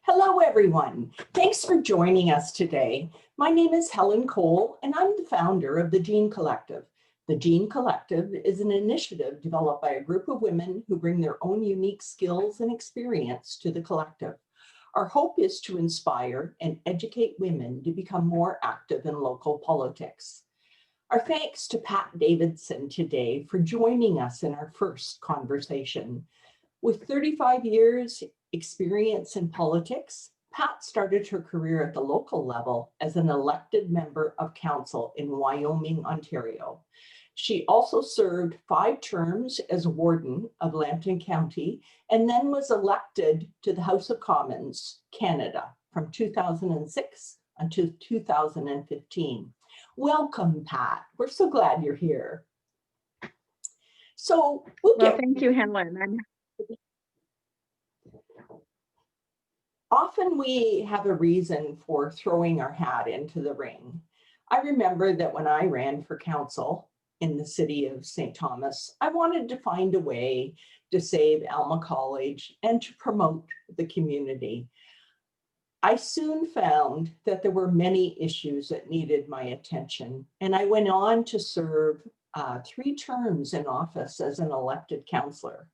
Hello, everyone. Thanks for joining us today. My name is Helen Cole, and I'm the founder of the Gene Collective. The Gene Collective is an initiative developed by a group of women who bring their own unique skills and experience to the collective. Our hope is to inspire and educate women to become more active in local politics. Our thanks to Pat Davidson today for joining us in our first conversation. With 35 years experience in politics, Pat started her career at the local level as an elected member of council in Wyoming, Ontario. She also served 5 terms as warden of Lambton County and then was elected to the House of Commons, Canada, from 2006 until 2015. Welcome, Pat. We're so glad you're here. So thank you, Helen. Often we have a reason for throwing our hat into the ring. I remember that when I ran for council in the city of St. Thomas, I wanted to find a way to save Alma College and to promote the community. I soon found that there were many issues that needed my attention, and I went on to serve 3 terms in office as an elected councillor.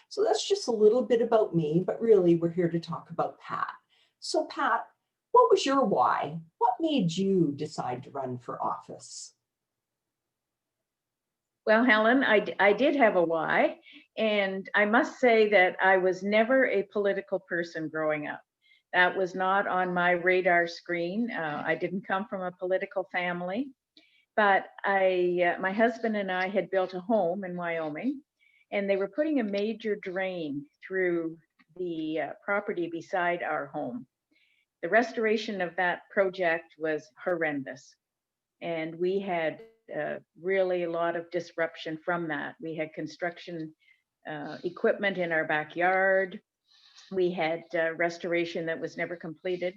So that's just a little bit about me, but really we're here to talk about Pat. So Pat, what was your why? What made you decide to run for office? Well, Helen, I did have a why, and I must say that I was never a political person growing up. That was not on my radar screen. I didn't come from a political family, but my husband and I had built a home in Wyoming, and they were putting a major drain through the property beside our home. The restoration of that project was horrendous, and we had really a lot of disruption from that. We had construction equipment in our backyard. We had restoration that was never completed.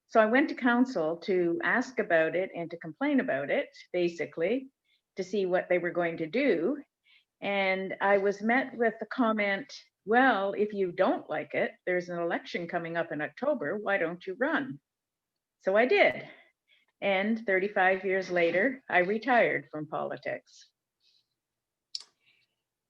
So I went to council to ask about it and to complain about it, basically, to see what they were going to do. And I was met with the comment, well, if you don't like it, there's an election coming up in October, why don't you run? So I did. And 35 years later, I retired from politics.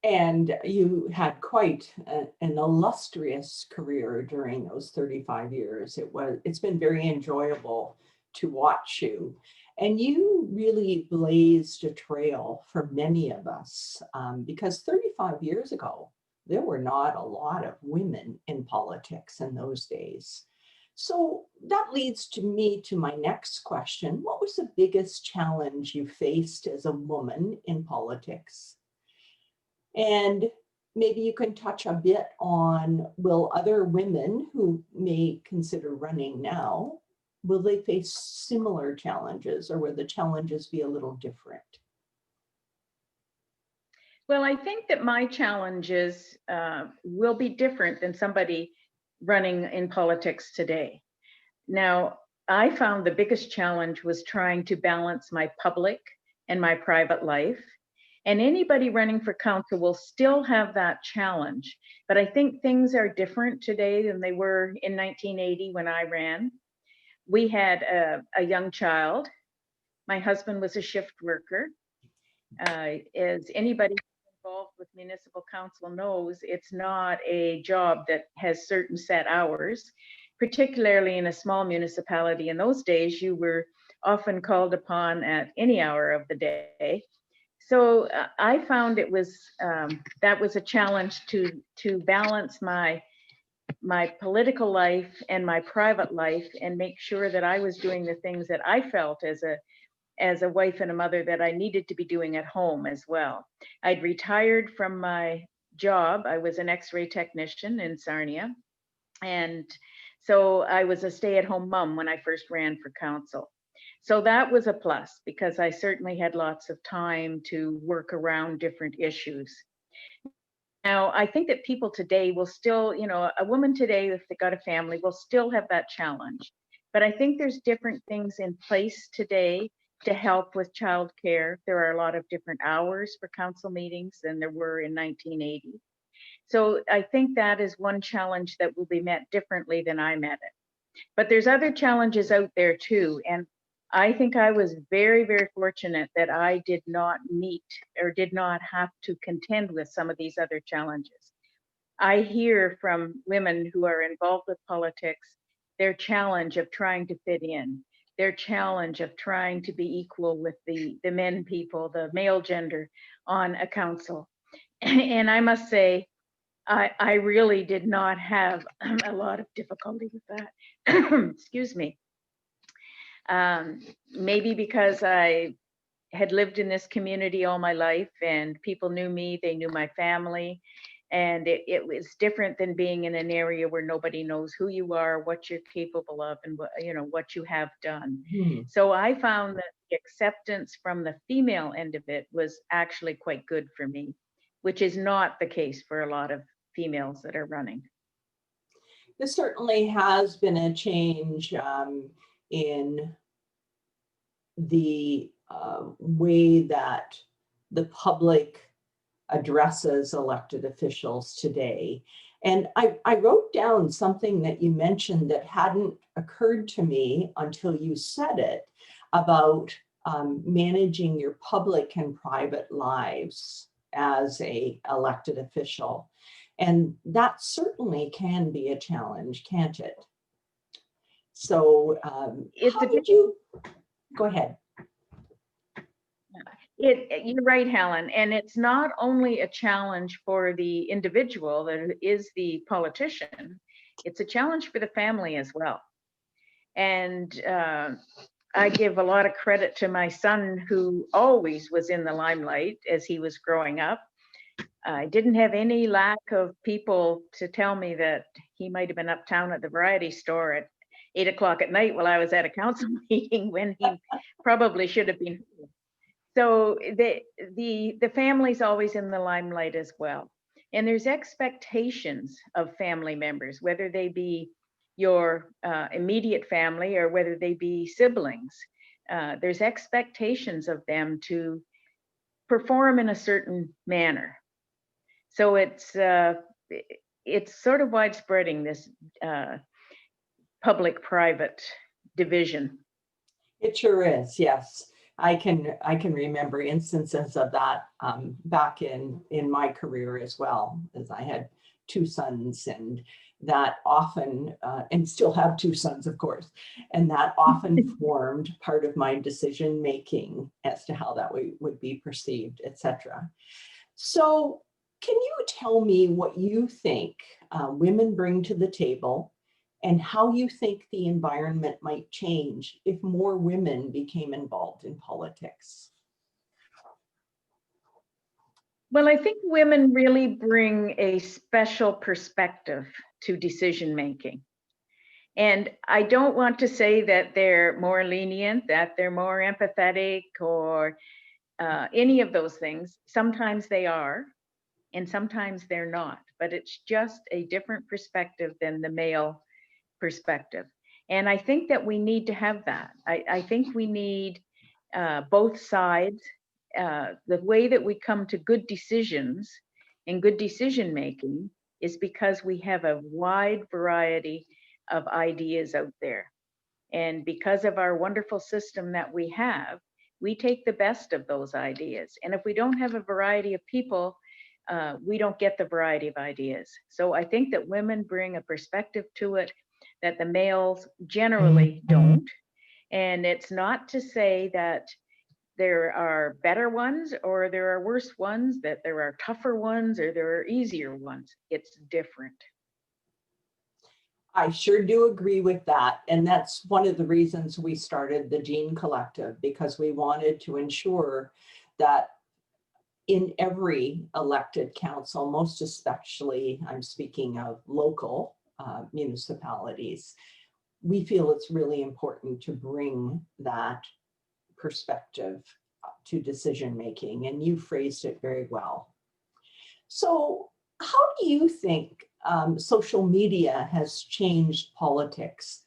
And you had quite an illustrious career during those 35 years. It's been very enjoyable to watch you. And you really blazed a trail for many of us because 35 years ago, there were not a lot of women in politics in those days. So that leads me to my next question. What was the biggest challenge you faced as a woman in politics? And maybe you can touch a bit on, will other women who may consider running now, will they face similar challenges, or will the challenges be a little different? Well, I think that my challenges will be different than somebody running in politics today. Now, I found the biggest challenge was trying to balance my public and my private life. And anybody running for council will still have that challenge. But I think things are different today than they were in 1980 when I ran. We had a young child. My husband was a shift worker. As anybody involved with municipal council knows, it's not a job that has certain set hours, particularly in a small municipality. In those days, you were often called upon at any hour of the day. So I found it was that was a challenge to balance my political life and my private life and make sure that I was doing the things that I felt as a wife and a mother that I needed to be doing at home as well. I'd retired from my job. I was an X-ray technician in Sarnia. And so I was a stay-at-home mom when I first ran for council. So that was a plus because I certainly had lots of time to work around different issues. Now, I think that people today will still, a woman today, if they got a family, will still have that challenge. But I think there's different things in place today to help with childcare. There are a lot of different hours for council meetings than there were in 1980. So I think that is one challenge that will be met differently than I met it. But there's other challenges out there too. And I think I was very, very fortunate that I did not meet or did not have to contend with some of these other challenges. I hear from women who are involved with politics, their challenge of trying to fit in, their challenge of trying to be equal with the men people, the male gender on a council. And I must say, I really did not have a lot of difficulty with that. Excuse me. Maybe because I had lived in this community all my life and people knew me, they knew my family. And it was different than being in an area where nobody knows who you are, what you're capable of, and what you have done. So I found that the acceptance from the female end of it was actually quite good for me, which is not the case for a lot of females that are running. There certainly has been a change in the way that the public addresses elected officials today. And I wrote down something that you mentioned that hadn't occurred to me until you said it, about managing your public and private lives as a elected official. And that certainly can be a challenge, can't it? So how did you, go ahead. You're right, Helen, and it's not only a challenge for the individual that is the politician, it's a challenge for the family as well. And I give a lot of credit to my son, who always was in the limelight as he was growing up. I didn't have any lack of people to tell me that he might have been uptown at the variety store at 8 o'clock at night while I was at a council meeting, when he probably should have been. So the family's always in the limelight as well. And there's expectations of family members, whether they be your immediate family or whether they be siblings. There's expectations of them to perform in a certain manner. So it's sort of widespreading, this public-private division. It sure is, yes. I can remember instances of that back in my career as well, as I had two sons, and that often, and still have two sons, of course, and that often formed part of my decision making as to how that would be perceived, etc. So can you tell me what you think women bring to the table, and how you think the environment might change if more women became involved in politics? Well, I think women really bring a special perspective to decision making. And I don't want to say that they're more lenient, that they're more empathetic, or any of those things. Sometimes they are, and sometimes they're not. But it's just a different perspective than the male perspective. And I think that we need to have that. I think we need both sides. The way that we come to good decisions and good decision making is because we have a wide variety of ideas out there. And because of our wonderful system that we have, we take the best of those ideas. And if we don't have a variety of people, we don't get the variety of ideas. So I think that women bring a perspective to it that the males generally don't. And it's not to say that there are better ones or there are worse ones, that there are tougher ones or there are easier ones. It's different. I sure do agree with that. And that's one of the reasons we started the Gene Collective, because we wanted to ensure that in every elected council, most especially, I'm speaking of local municipalities, we feel it's really important to bring that perspective to decision making, and you phrased it very well. So how do you think social media has changed politics?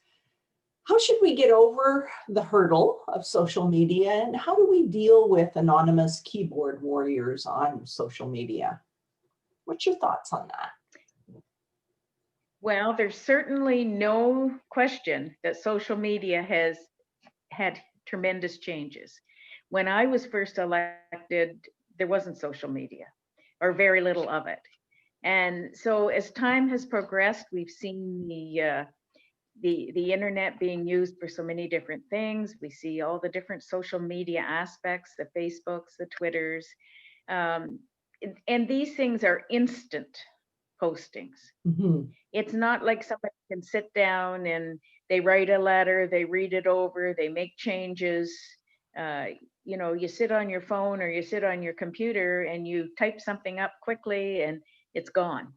How should we get over the hurdle of social media, and how do we deal with anonymous keyboard warriors on social media? What's your thoughts on that? Well, there's certainly no question that social media has had tremendous changes. When I was first elected, there wasn't social media or very little of it. And so as time has progressed, we've seen the internet being used for so many different things. We see all the different social media aspects, the Facebooks, the Twitters, um, and these things are instant postings. Mhm. It's not like somebody can sit down and they write a letter, they read it over, they make changes. Uh, you sit on your phone or you sit on your computer and you type something up quickly and it's gone.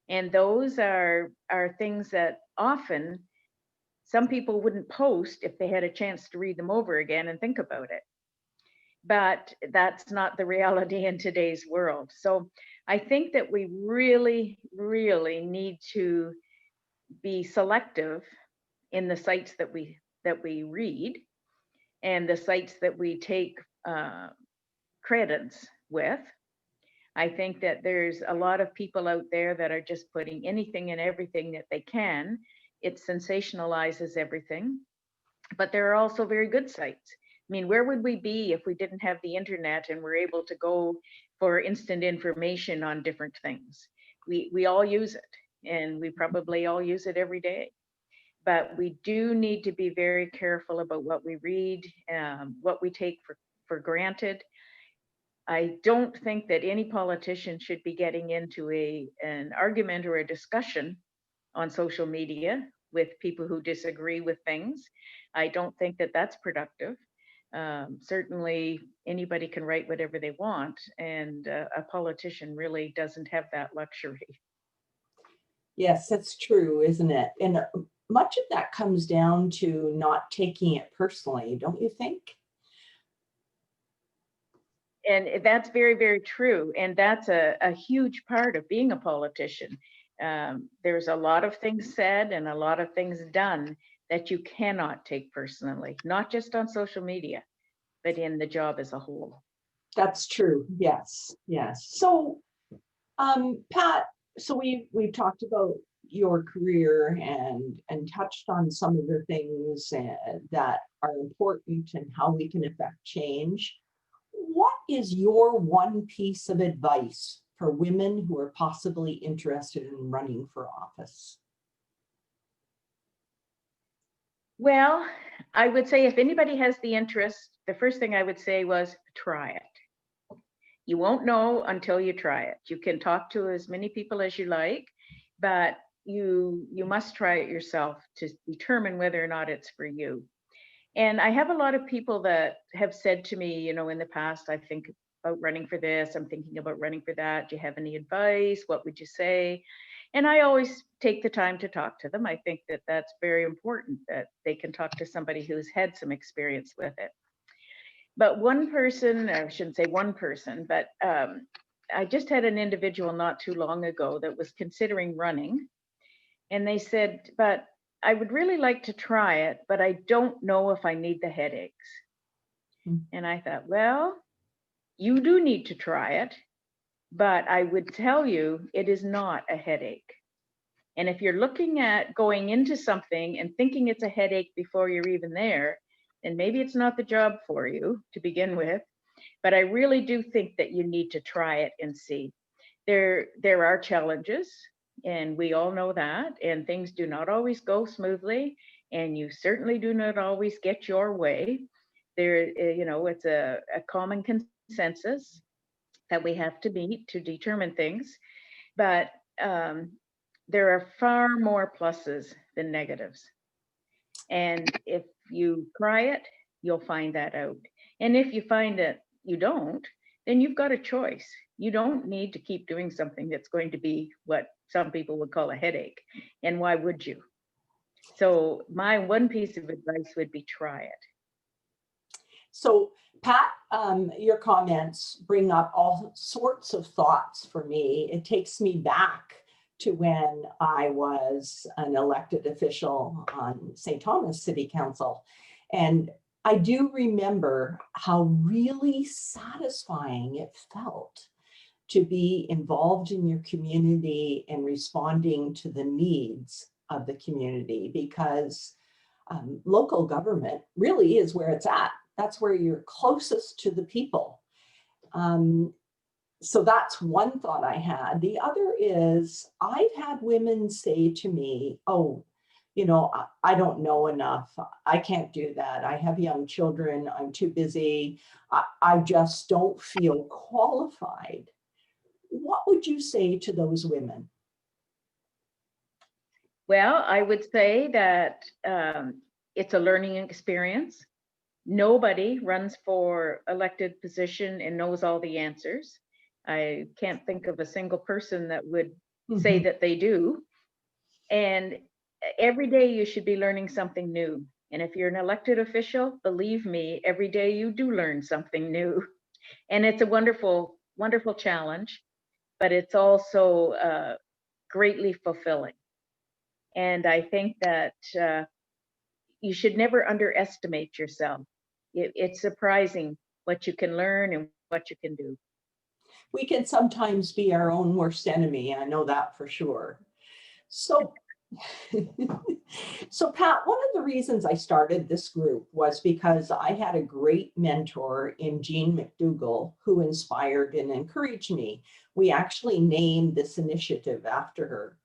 And those are things that often some people wouldn't post if they had a chance to read them over again and think about it. But that's not the reality in today's world. So I think that we really, really need to be selective in the sites that we read and the sites that we take credence with. I think that there's a lot of people out there that are just putting anything and everything that they can. It sensationalizes everything, but there are also very good sites. I mean, where would we be if we didn't have the internet and we're able to go for instant information on different things? We all use it, and we probably all use it every day. But we do need to be very careful about what we read, what we take for granted. I don't think that any politician should be getting into an argument or a discussion on social media with people who disagree with things. I don't think that that's productive. Certainly, anybody can write whatever they want, and a politician really doesn't have that luxury. Yes, that's true, isn't it? And much of that comes down to not taking it personally, don't you think? And that's very, very true. And that's a huge part of being a politician. There's a lot of things said and a lot of things done that you cannot take personally, not just on social media, but in the job as a whole. That's true. Yes, yes. So, Pat, so we've talked about your career and touched on some of the things that are important and how we can affect change. What is your one piece of advice for women who are possibly interested in running for office? Well, I would say if anybody has the interest, the first thing I would say was try it. You won't know until you try it. You can talk to as many people as you like, but you must try it yourself to determine whether or not it's for you. And I have a lot of people that have said to me, in the past, I think about running for this, I'm thinking about running for that. Do you have any advice? What would you say? And I always take the time to talk to them. I think that that's very important that they can talk to somebody who's had some experience with it. But one person, I shouldn't say one person, but I just had an individual not too long ago that was considering running. And they said, but I would really like to try it, but I don't know if I need the headaches. And I thought, well, you do need to try it, but I would tell you it is not a headache. And if you're looking at going into something and thinking it's a headache before you're even there, then maybe it's not the job for you to begin with. But I really do think that you need to try it and see. There are challenges, and we all know that, and things do not always go smoothly, and you certainly do not always get your way. It's a common consensus that we have to meet to determine things, but there are far more pluses than negatives. And if you try it, you'll find that out. And if you find that you don't, then you've got a choice. You don't need to keep doing something that's going to be what some people would call a headache. And why would you? So my one piece of advice would be try it. So, Pat, your comments bring up all sorts of thoughts for me. It takes me back to when I was an elected official on St. Thomas City Council. And I do remember how really satisfying it felt to be involved in your community and responding to the needs of the community, because local government really is where it's at. That's where you're closest to the people. So that's one thought I had. The other is I've had women say to me, oh, I don't know enough. I can't do that. I have young children. I'm too busy. I just don't feel qualified. What would you say to those women? Well, I would say that it's a learning experience. Nobody runs for elected position and knows all the answers. I can't think of a single person that would say Mhm. that they do. And every day you should be learning something new. And if you're an elected official, believe me, every day you do learn something new. And it's a wonderful, wonderful challenge, but it's also greatly fulfilling. And I think that you should never underestimate yourself. It's surprising what you can learn and what you can do. We can sometimes be our own worst enemy. I know that for sure. So, so Pat, one of the reasons I started this group was because I had a great mentor in Jean McDougall who inspired and encouraged me. We actually named this initiative after her.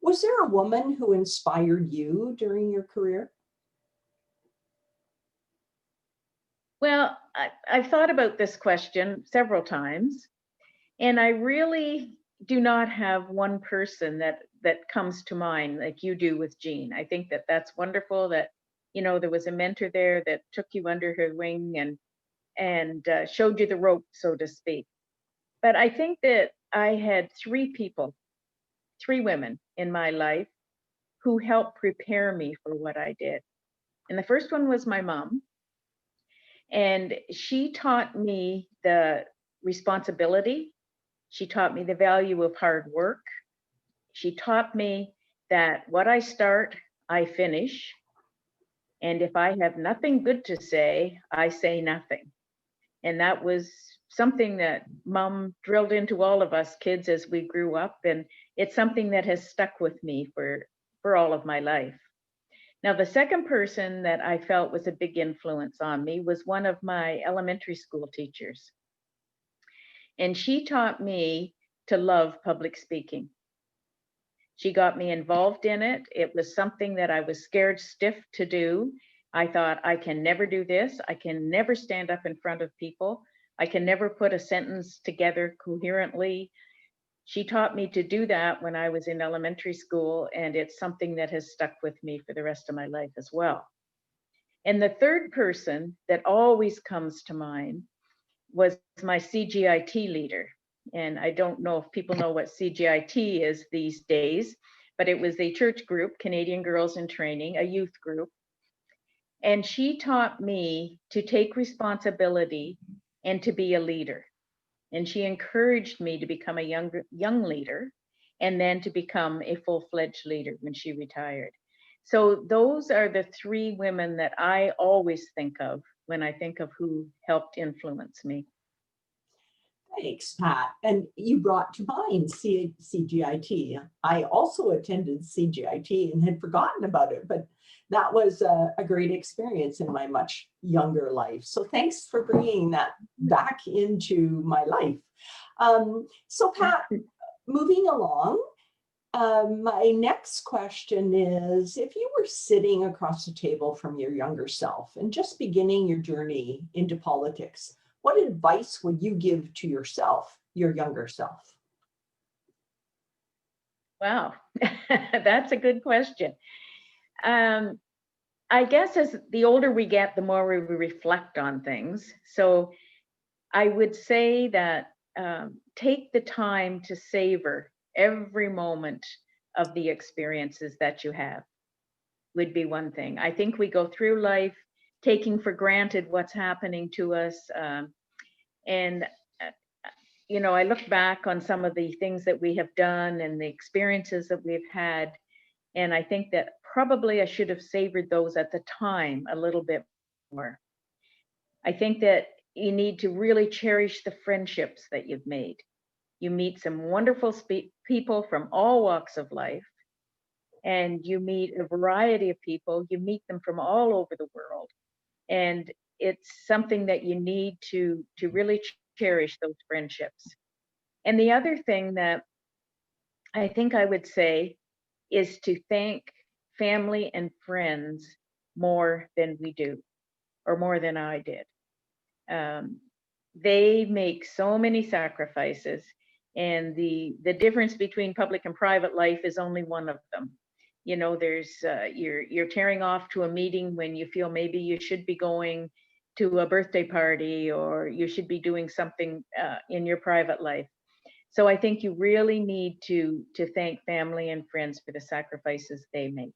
Was there a woman who inspired you during your career? Well, I've thought about this question several times, and I really do not have one person that comes to mind like you do with Jean. I think that that's wonderful that there was a mentor there that took you under her wing and showed you the rope, so to speak. But I think that I had three people, three women in my life who helped prepare me for what I did. And the first one was my mom. And she taught me the responsibility. She taught me the value of hard work. She taught me that what I start, I finish. And if I have nothing good to say, I say nothing. And that was something that mom drilled into all of us kids as we grew up. And it's something that has stuck with me for all of my life. Now, the second person that I felt was a big influence on me was one of my elementary school teachers. And she taught me to love public speaking. She got me involved in it. It was something that I was scared stiff to do. I thought, I can never do this. I can never stand up in front of people. I can never put a sentence together coherently. She taught me to do that when I was in elementary school, and it's something that has stuck with me for the rest of my life as well. And the third person that always comes to mind was my CGIT leader. And I don't know if people know what CGIT is these days, but it was a church group, Canadian Girls in Training, a youth group. And she taught me to take responsibility and to be a leader. And she encouraged me to become a young leader and then to become a full-fledged leader when she retired. So those are the three women that I always think of when I think of who helped influence me. Thanks, Pat. And you brought to mind CGIT. I also attended CGIT and had forgotten about it, but that was a great experience in my much younger life. So thanks for bringing that back into my life. So Pat, moving along, my next question is, if you were sitting across the table from your younger self and just beginning your journey into politics, what advice would you give to yourself, your younger self? Wow, that's a good question. I guess as the older we get, the more we reflect on things. So I would say that take the time to savor every moment of the experiences that you have would be one thing. I think we go through life taking for granted what's happening to us. And I look back on some of the things that we have done and the experiences that we've had, and I think that probably I should have savored those at the time a little bit more. I think that you need to really cherish the friendships that you've made. You meet some wonderful people from all walks of life, and you meet a variety of people. You meet them from all over the world, and it's something that you need to really cherish those friendships. And the other thing that I think I would say is to thank family and friends more than we do, or more than I did. Um, they make so many sacrifices, and the difference between public and private life is only one of them. You know, there's you're tearing off to a meeting when you feel maybe you should be going to a birthday party, or you should be doing something in your private life. So I think you really need to thank family and friends for the sacrifices they make.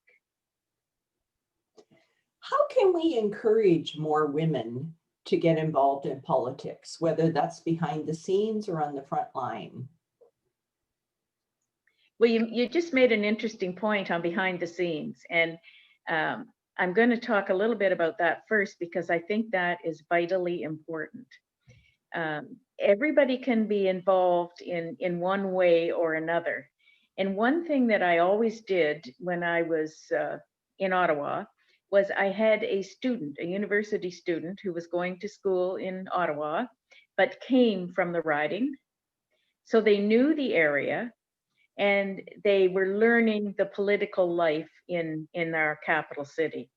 How can we encourage more women to get involved in politics, whether that's behind the scenes or on the front line? Well, you just made an interesting point on behind the scenes, and I'm going to talk a little bit about that first because I think that is vitally important. Everybody can be involved in one way or another. And one thing that I always did when I was in Ottawa was I had a student, a university student, who was going to school in Ottawa, but came from the riding. So they knew the area, and they were learning the political life in our capital city.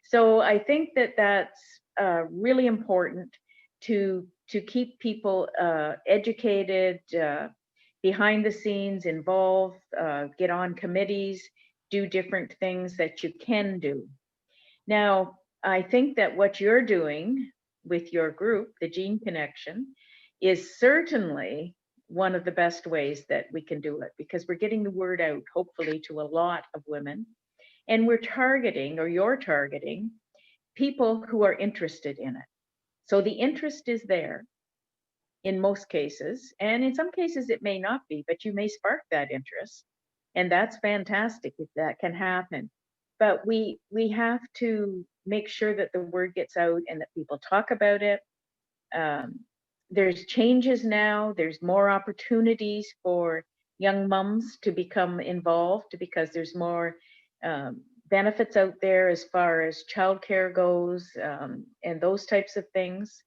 So I think that that's really important to keep people educated, behind the scenes, involved, get on committees, do different things that you can do. Now, I think that what you're doing with your group, the Gene Connection, is certainly one of the best ways that we can do it, because we're getting the word out, hopefully, to a lot of women. And we're targeting, or you're targeting, people who are interested in it. So the interest is there in most cases, and in some cases it may not be, but you may spark that interest. And that's fantastic if that can happen. But we have to make sure that the word gets out and that people talk about it. Um, there's changes now. There's more opportunities for young mums to become involved because there's more benefits out there as far as childcare goes, and those types of things.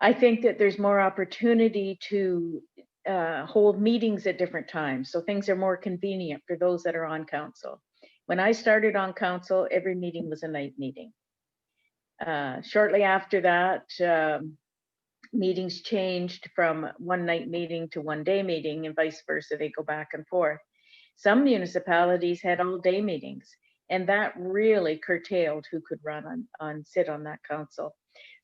I think that there's more opportunity to hold meetings at different times, so things are more convenient for those that are on council. When I started on council, every meeting was a night meeting. Shortly after that, meetings changed from one night meeting to one day meeting, and vice versa. They go back and forth. Some municipalities had all day meetings, and that really curtailed who could run sit on that council.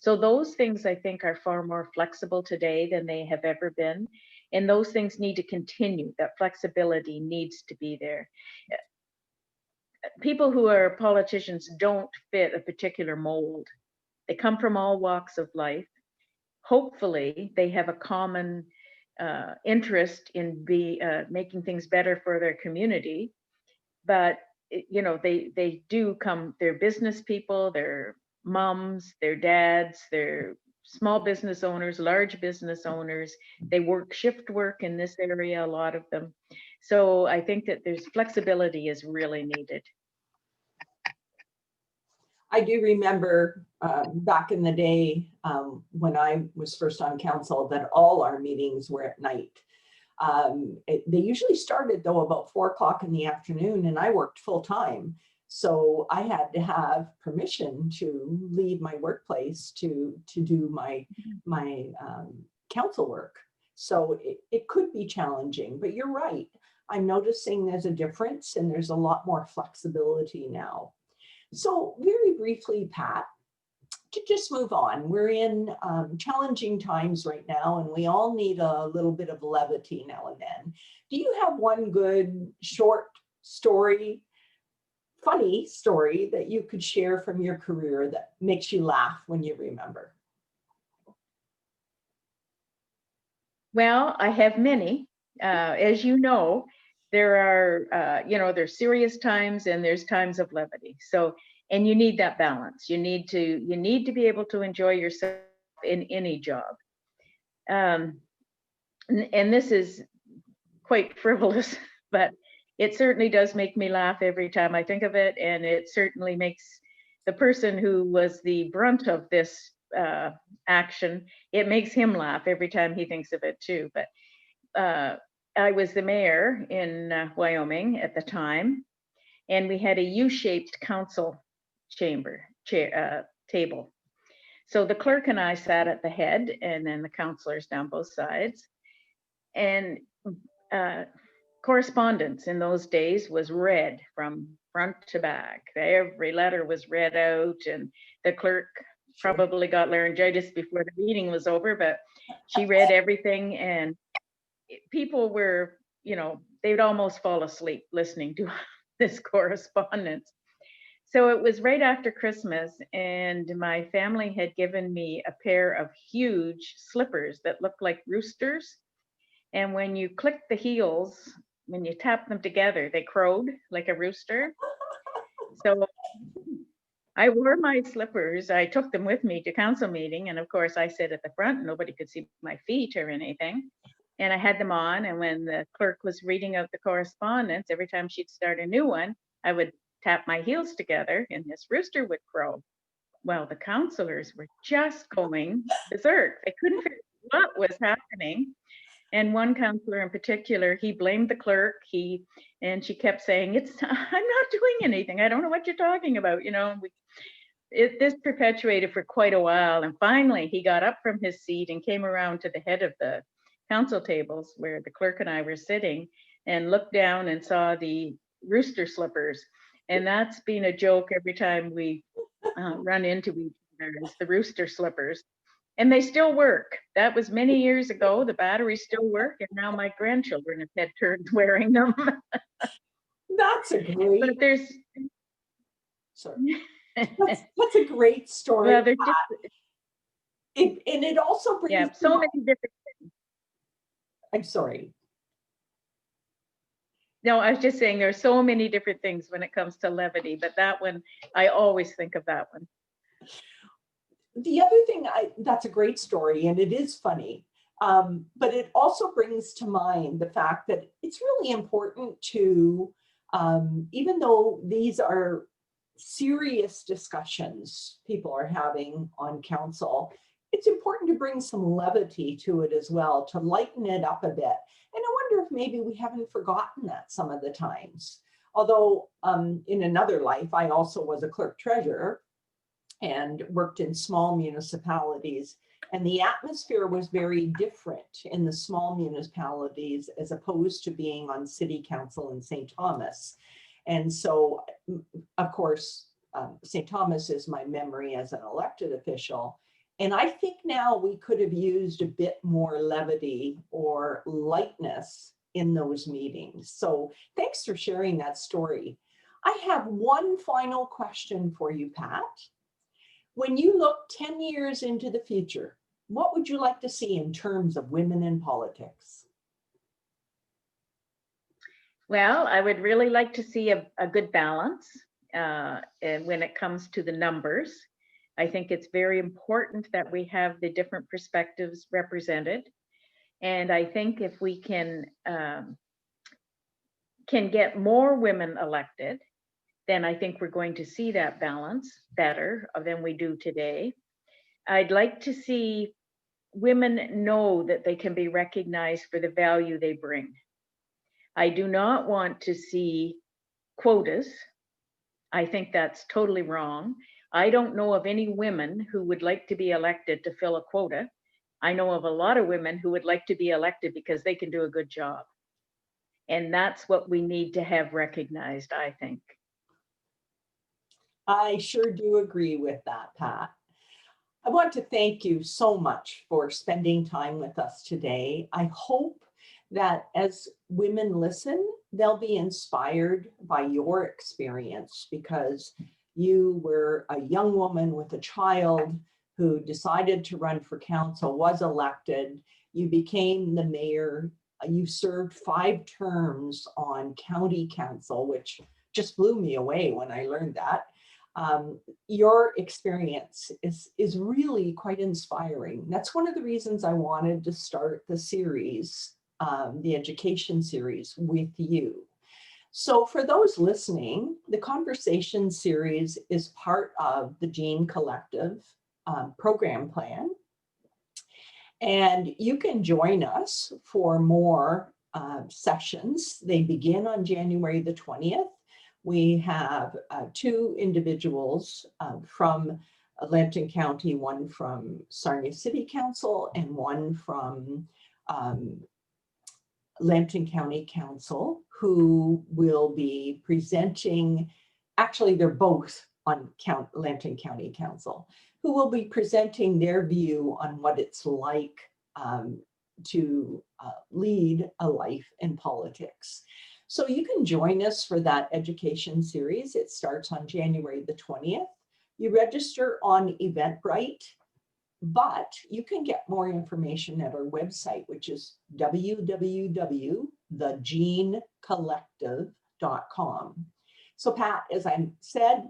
So those things I think are far more flexible today than they have ever been. And those things need to continue. That flexibility needs to be there. People who are politicians don't fit a particular mold. They come from all walks of life. Hopefully they have a common interest in making things better for their community. But you know, they do come, they're business people, they're moms, they're dads, they're small business owners, large business owners. They work shift work in this area, a lot of them. So I think that there's flexibility is really needed. I do remember back in the day when I was first on council that all our meetings were at night. They usually started though about 4 o'clock in the afternoon, and I worked full time. So I had to have permission to leave my workplace to do my council work. So it could be challenging, but you're right. I'm noticing there's a difference and there's a lot more flexibility now. So very briefly, Pat, to just move on, we're in challenging times right now, and we all need a little bit of levity now and then. Do you have one good short story, funny story that you could share from your career that makes you laugh when you remember? Well, I have many. As you know, there are, there's serious times and there's times of levity. So, and you need that balance. You need to be able to enjoy yourself in any job. and this is quite frivolous, but it certainly does make me laugh every time I think of it. And it certainly makes the person who was the brunt of this action, it makes him laugh every time he thinks of it too. But I was the mayor in Wyoming at the time, and we had a U-shaped council table. So the clerk and I sat at the head, and then the councilors down both sides. And correspondence in those days was read from front to back. Every letter was read out, and the clerk probably got laryngitis before the meeting was over, but she read everything, and people were, they would almost fall asleep listening to this correspondence. So it was right after Christmas, and my family had given me a pair of huge slippers that looked like roosters. And when you clicked the heels, when you tapped them together, they crowed like a rooster. So I wore my slippers. I took them with me to council meeting. And of course, I sat at the front. Nobody could see my feet or anything. And I had them on. And when the clerk was reading out the correspondence, every time she'd start a new one, I would tap my heels together and this rooster would crow. Well, the councilors were just going berserk. They couldn't figure out what was happening. And one counselor in particular, he blamed the clerk. And she kept saying, I'm not doing anything. I don't know what you're talking about. This perpetuated for quite a while. And finally, he got up from his seat and came around to the head of the council tables where the clerk and I were sitting and looked down and saw the rooster slippers. And that's been a joke every time we run into each other, is the rooster slippers. And they still work. That was many years ago. The batteries still work, and now my grandchildren have had turns wearing them. That's a great. But there's. Sorry. That's a great story. Well, and it also brings. So many different things. I'm sorry. No, I was just saying there are so many different things when it comes to levity, but that one, I always think of that one. The other thing, that's a great story, and it is funny, but it also brings to mind the fact that it's really important to, even though these are serious discussions people are having on council, it's important to bring some levity to it as well, to lighten it up a bit. And I wonder if maybe we haven't forgotten that some of the times. Although in another life, I also was a clerk treasurer and worked in small municipalities. And the atmosphere was very different in the small municipalities as opposed to being on city council in St. Thomas. And so, of course, St. Thomas is my memory as an elected official. And I think now we could have used a bit more levity or lightness in those meetings. So thanks for sharing that story. I have one final question for you, Pat. When you look 10 years into the future, what would you like to see in terms of women in politics? Well, I would really like to see a good balance and when it comes to the numbers. I think it's very important that we have the different perspectives represented. And I think if we can get more women elected, then I think we're going to see that balance better than we do today. I'd like to see women know that they can be recognized for the value they bring. I do not want to see quotas. I think that's totally wrong. I don't know of any women who would like to be elected to fill a quota. I know of a lot of women who would like to be elected because they can do a good job. And that's what we need to have recognized, I think. I sure do agree with that, Pat. I want to thank you so much for spending time with us today. I hope that as women listen, they'll be inspired by your experience, because you were a young woman with a child who decided to run for council, was elected, you became the mayor, you served 5 terms on county council, which just blew me away when I learned that. Your experience is really quite inspiring. That's one of the reasons I wanted to start the series, the education series with you. So for those listening, the conversation series is part of the Gene Collective program plan. And you can join us for more sessions. They begin on January the 20th. We have two individuals from Lambton County, one from Sarnia City Council and one from Lambton County Council, who will be presenting, actually they're both on Lambton County Council, who will be presenting their view on what it's like to lead a life in politics. So you can join us for that education series. It starts on January the 20th. You register on Eventbrite, but you can get more information at our website, which is www.thegenecollective.com. So Pat, as I said,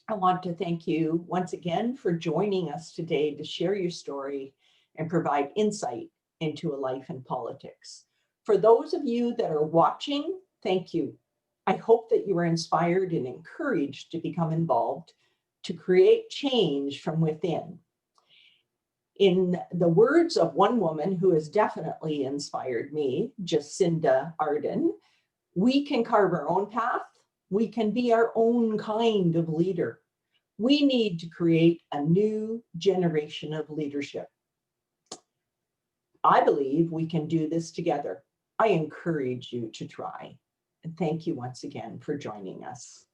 I want to thank you once again for joining us today to share your story and provide insight into a life in politics. For those of you that are watching, thank you. I hope that you are inspired and encouraged to become involved, to create change from within. In the words of one woman who has definitely inspired me, Jacinda Ardern, we can carve our own path. We can be our own kind of leader. We need to create a new generation of leadership. I believe we can do this together. I encourage you to try. And thank you once again for joining us.